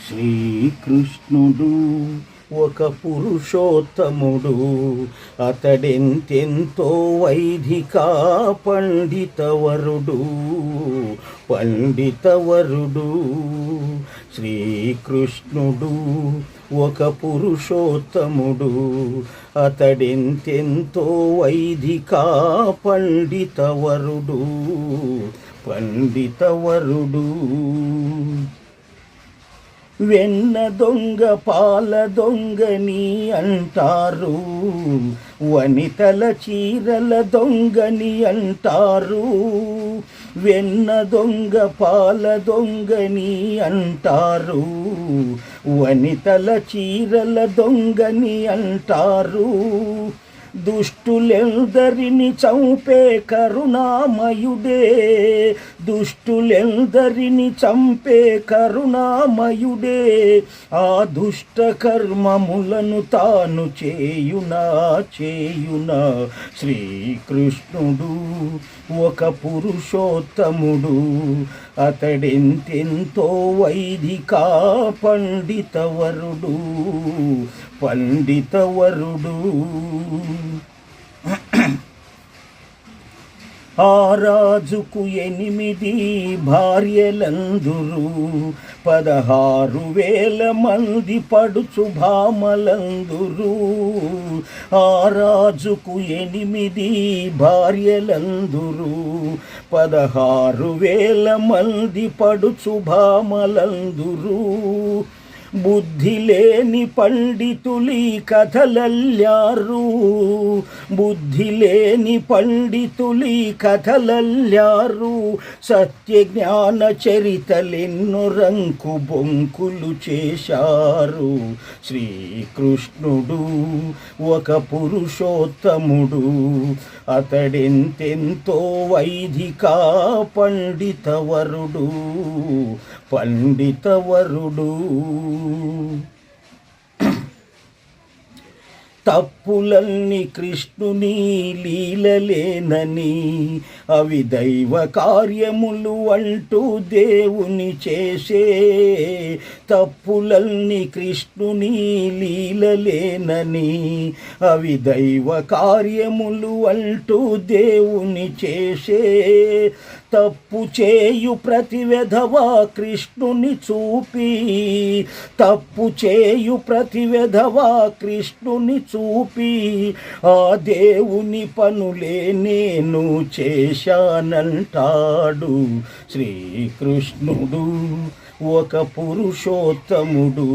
శ్రీకృష్ణుడు ఒక పురుషోత్తముడు, అతడెంతెంతో వైదికా పండితవరుడు. శ్రీకృష్ణుడు ఒక పురుషోత్తముడు, అతడెంతెంతో వైదికా పండితవరుడు. వెన్న దొంగ పాల దొంగని అంటారు, వనితల చీరల దొంగని అంటారు. వెన్న దొంగ పాల దొంగని అంటారు, వనితల చీరల దొంగని అంటారు. దుష్టులెందరిని చంపే కరుణామయుడే, దుష్టులెందరిని చంపే కరుణామయుడే. ఆ దుష్ట కర్మములను తాను చేయునా. శ్రీకృష్ణుడు ఒక పురుషోత్తముడు, అతడెంతెంతో వైదికా పండితవరుడు. ఆ రాజుకు 8 భార్యలందురు, 16,000 మంది పడుచు భామలందురు. ఆ రాజుకు 8 భార్యలందురు, 16,000 మంది పడుచు భామలందురు. బుద్ధి లేని పండితులి కథలల్లారు, బుద్ధి లేని పండితులి కథలల్లారు. సత్య జ్ఞాన చరితలెన్నో రంకు బొంకులు చేశారు. శ్రీకృష్ణుడు ఒక పురుషోత్తముడు, అతడెంతెంతో వైదికా పండితవరుడు. తప్పులన్నీ కృష్ణుని లీలలేనని, అవి దైవ కార్యములు అంటూ దేవుని చేసే. తప్పులన్నీ కృష్ణుని లీలలేనని, అవి దైవ కార్యములు అంటూ దేవుని చేసే. తప్పు చేయు ప్రతి వెధవా కృష్ణుని చూపి, తప్పు చేయు ప్రతి వెధవా కృష్ణుని చూపి, ఆ దేవుని పనులే నేను చేశానంటాడు. శ్రీకృష్ణుడు ఒక పురుషోత్తముడు,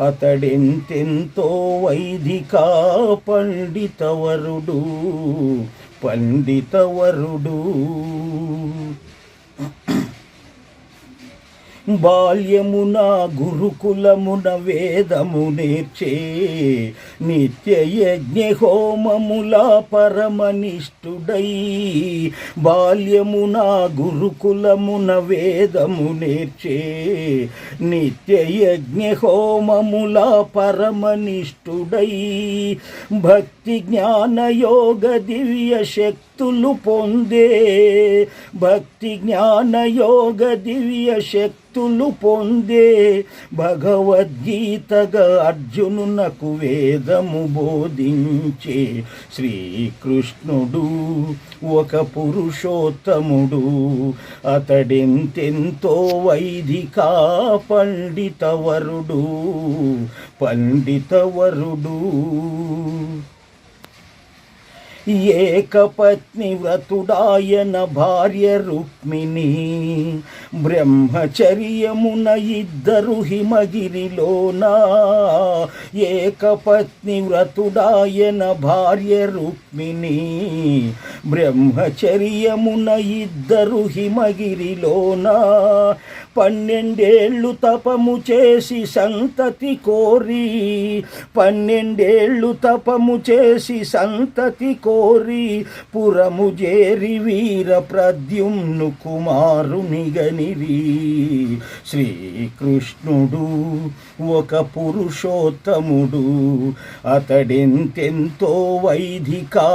అతడెంతెంతో వైదికా పండితవరుడు. బాల్యమున గురుకులమున వేదము నేర్చే, నిత్య యజ్ఞ హోమముల పరమనిష్ఠుడై. బాల్యమున గురుకులమున వేదము నేర్చే, నిత్య యజ్ఞ హోమముల పరమనిష్ఠుడై. భక్తి జ్ఞాన యోగ దివ్య శక్తులు పొందే, భక్తి జ్ఞాన యోగ దివ్య శక్తులు పొందే. భగవద్గీతగా అర్జునునకు వేదము బోధించే. శ్రీకృష్ణుడు ఒక పురుషోత్తముడు, అతడెంతెంతో వైదికా పండితవరుడు. ఏకపత్ని వ్రతుడాయన భార్య రుక్మిణి, బ్రహ్మచర్యమున 2 హిమగిరిలోనా. ఏకపత్ని వ్రతుడాయన భార్య రుక్మిణి, బ్రహ్మచర్యమున 2 హిమగిరిలోనా. 12 ఏళ్ళు తపము చేసి సంతతి కోరి, 12 ఏళ్ళు తపము చేసి సంతతి కోరి, పురము జేరి వీర ప్రద్యుమ్ను కుమారునిగనిరి. శ్రీకృష్ణుడు ఒక పురుషోత్తముడు, అతడెంతెంతో వైదికా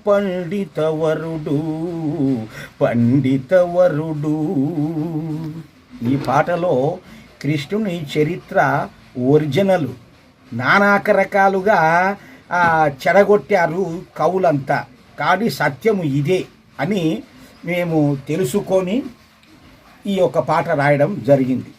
పండితవరుడు. ఈ పాటలో కృష్ణుని చరిత్ర ఒరిజినల్. నానాక రకాలుగా చెడగొట్టారు కవులంతా, కానీ సత్యము ఇదే అని మేము తెలుసుకొని ఈ యొక్క పాట రాయడం జరిగింది.